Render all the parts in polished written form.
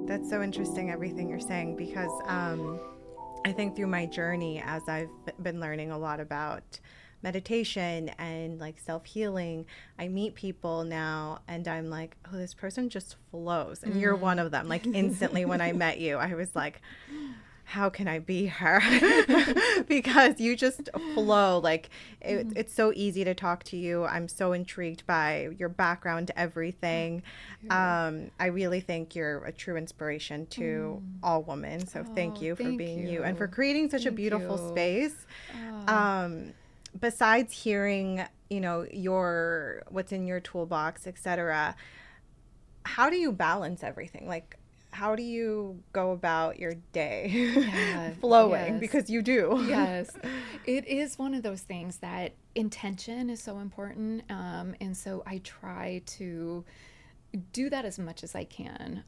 That's so interesting, everything you're saying, because I think through my journey, as I've been learning a lot about meditation and like self healing, I meet people now and I'm like, oh, this person just flows. And you're one of them. Like instantly when I met you, I was like, how can I be her? Because you just flow. Like it's so easy to talk to you. I'm so intrigued by your background, everything. You. I really think you're a true inspiration to Mm. all women. So thank Oh, you for thank being you and for you. creating such a Thank beautiful you. space. Oh. Um, Besides hearing, your what's in your toolbox, etc., how do you balance everything? Like, how do you go about your day Yeah, flowing? yes. Because you do. Yes, it is one of those things that intention is so important. And so I try to do that as much as I can.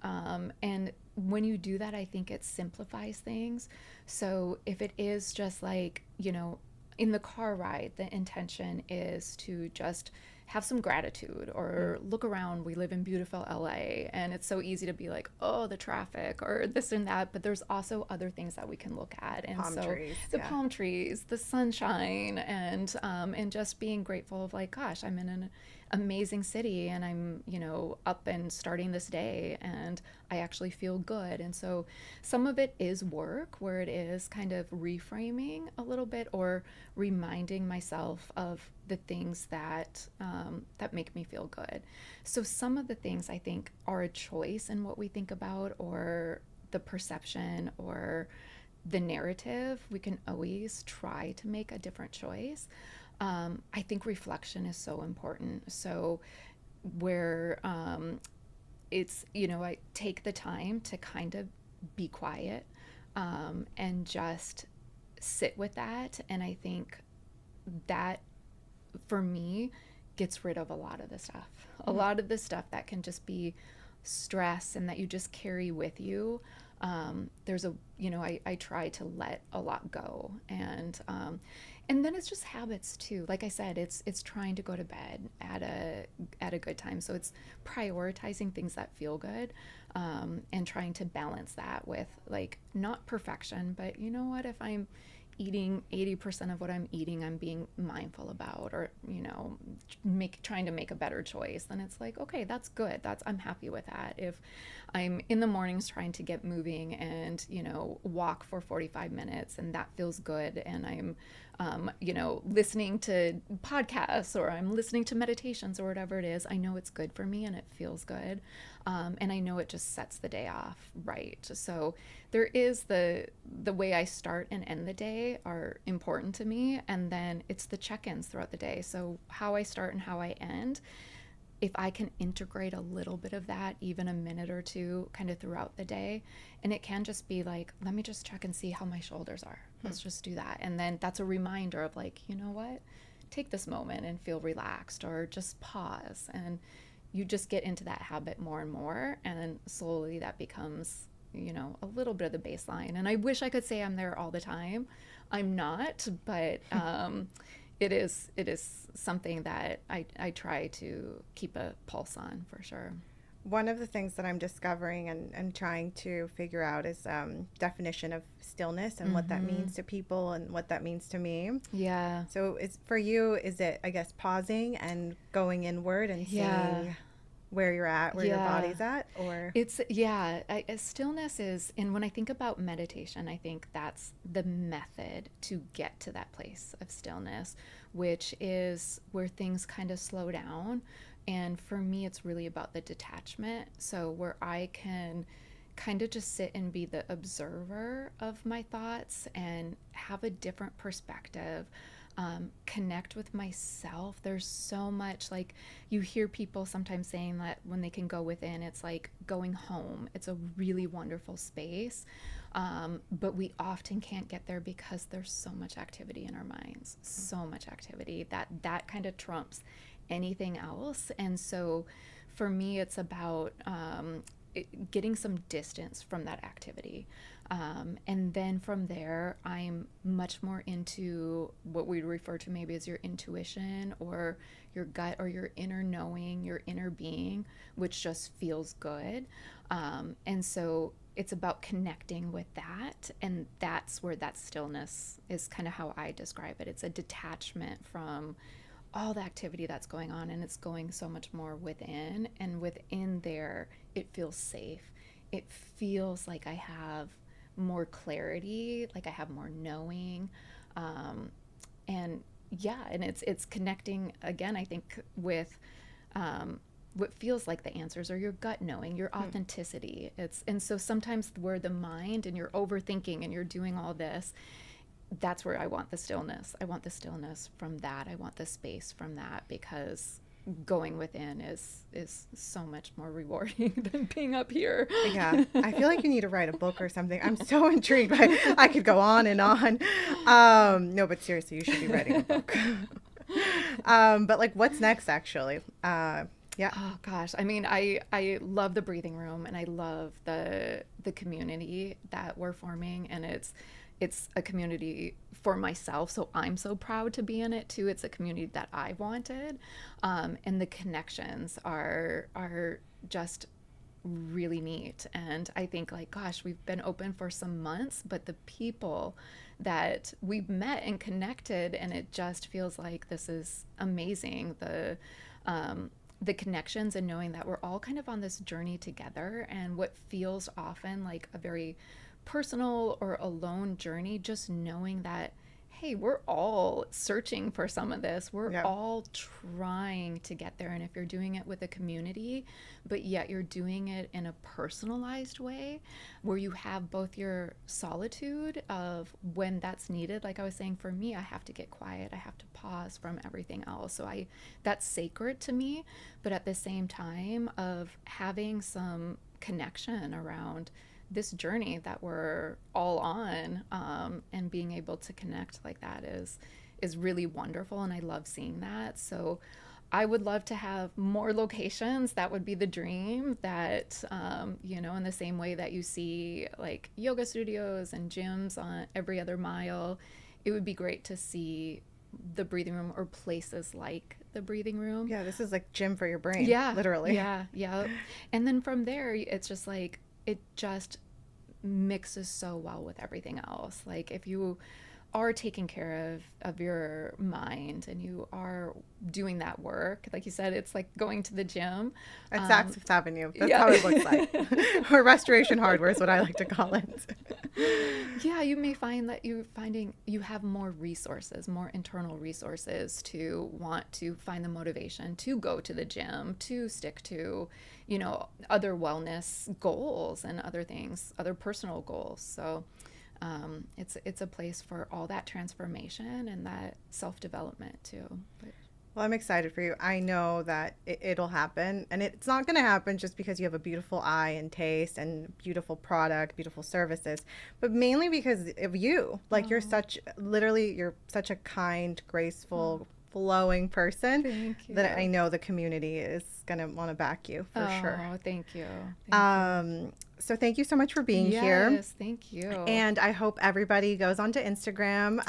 And when you do that, I think it simplifies things. So if it is just like, in the car ride, the intention is to just have some gratitude Mm, or look around. We live in beautiful LA, and it's so easy to be like, oh, the traffic or this and that. But there's also other things that we can look at. And palm so trees, the yeah. palm trees, the sunshine, and just being grateful of like, gosh, I'm in an amazing city and I'm, up and starting this day and I actually feel good. And so some of it is work where it is kind of reframing a little bit or reminding myself of the things that make me feel good. So some of the things I think are a choice in what we think about or the perception or the narrative. We can always try to make a different choice. I think reflection is so important. So, where I take the time to kind of be quiet and just sit with that. And I think that for me gets rid of a lot of the stuff. A Mm, lot of the stuff that can just be stress and that you just carry with you. There's I try to let a lot go, and then it's just habits too. Like I said, it's trying to go to bed at a good time. So it's prioritizing things that feel good, and trying to balance that with like not perfection, but you know what, if I'm eating 80% of what I'm eating, I'm being mindful about, or trying to make a better choice, then it's like, okay, that's good. I'm happy with that. If I'm in the mornings trying to get moving and walk for 45 minutes and that feels good, and I'm listening to podcasts or I'm listening to meditations or whatever it is, I know it's good for me and it feels good. And I know it just sets the day off right. So there is the way I start and end the day are important to me. And then it's the check-ins throughout the day. So how I start and how I end, if I can integrate a little bit of that, even a minute or two kind of throughout the day, and it can just be like, let me just check and see how my shoulders are. Let's just do that. And then that's a reminder of like, you know what? Take this moment and feel relaxed or just pause. And you just get into that habit more and more. And then slowly that becomes, a little bit of the baseline. And I wish I could say I'm there all the time. I'm not, but it is something that I try to keep a pulse on for sure. one of the things that I'm discovering and trying to figure out is definition of stillness and what that Mm-hmm. means to people and what that means to me. Yeah. So it's for you, is it, I guess, pausing and going inward and Yeah. seeing where you're at, where your Yeah. body's at, or It's, yeah, stillness is, and when I think about meditation, I think that's the method to get to that place of stillness, which is where things kind of slow down. And for me, it's really about the detachment. So where I can kind of just sit and be the observer of my thoughts and have a different perspective, connect with myself. There's so much, like, you hear people sometimes saying that when they can go within, it's like going home. It's a really wonderful space. But we often can't get there because there's so much activity in our minds, so much activity that kind of trumps anything else. And so for me, it's about getting some distance from that activity. And then from there, I'm much more into what we refer to maybe as your intuition or your gut or your inner knowing, your inner being, which just feels good. And so it's about connecting with that. And that's where that stillness is kind of how I describe it. It's a detachment from all the activity that's going on, and it's going so much more within. And within there, it feels safe. It feels like I have more clarity, like I have more knowing. And yeah, and it's connecting again, I think, with what feels like the answers, or your gut knowing, your authenticity. And so sometimes where the mind and you're overthinking and you're doing all this, that's where I want the stillness. I want the stillness from that. I want the space from that, because going within is so much more rewarding than being up here. Yeah, I feel like you need to write a book or something. I'm so intrigued. I could go on and on. No, but seriously, you should be writing a book. But like, what's next, actually? Yeah. Oh gosh, I mean, I love the breathing room, and I love the community that we're forming, and it's a community for myself, so I'm so proud to be in it too. It's a community that I wanted, and the connections are just really neat. And I think, like, gosh, we've been open for some months, but the people that we've met and connected, and it just feels like this is amazing. The connections, and knowing that we're all kind of on this journey together, and what feels often like a very personal or alone journey, just knowing that, hey, we're all searching for some of this. We're all trying to get there. And if you're doing it with a community, but yet you're doing it in a personalized way, where you have both your solitude of when that's needed. Like I was saying, for me, I have to get quiet. I have to pause from everything else. So that's sacred to me. But at the same time, of having some connection around this journey that we're all on, and being able to connect like that is really wonderful, and I love seeing that. So I would love to have more locations. That would be the dream. That in the same way that you see like yoga studios and gyms on every other mile, it would be great to see the breathing room, or places like the breathing room. Yeah, this is like gym for your brain. Yeah, literally. Yeah. And then from there, it's just like, it just mixes so well with everything else. Like, if you are taking care of your mind, and you are doing that work, like you said, it's like going to the gym at Saks Fifth Avenue. That's how it looks like. Or Restoration Hardware is what I like to call it. Yeah, you may find that you have more resources, more internal resources, to want to find the motivation to go to the gym, to stick to other wellness goals and other things, other personal goals. So it's a place for all that transformation and that self-development too. But Well, I'm excited for you. I know that it'll happen, and it's not going to happen just because you have a beautiful eye and taste and beautiful product, beautiful services, but mainly because of you. Like, you're such a kind, graceful, flowing person that I know the community is going to want to back you for sure. Oh, thank you. So thank you so much for being here. Yes, thank you. And I hope everybody goes onto Instagram,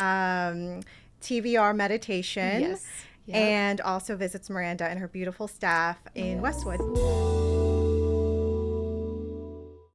TVR Meditation. Yes. Yep. And also visits Miranda and her beautiful staff in Westwood.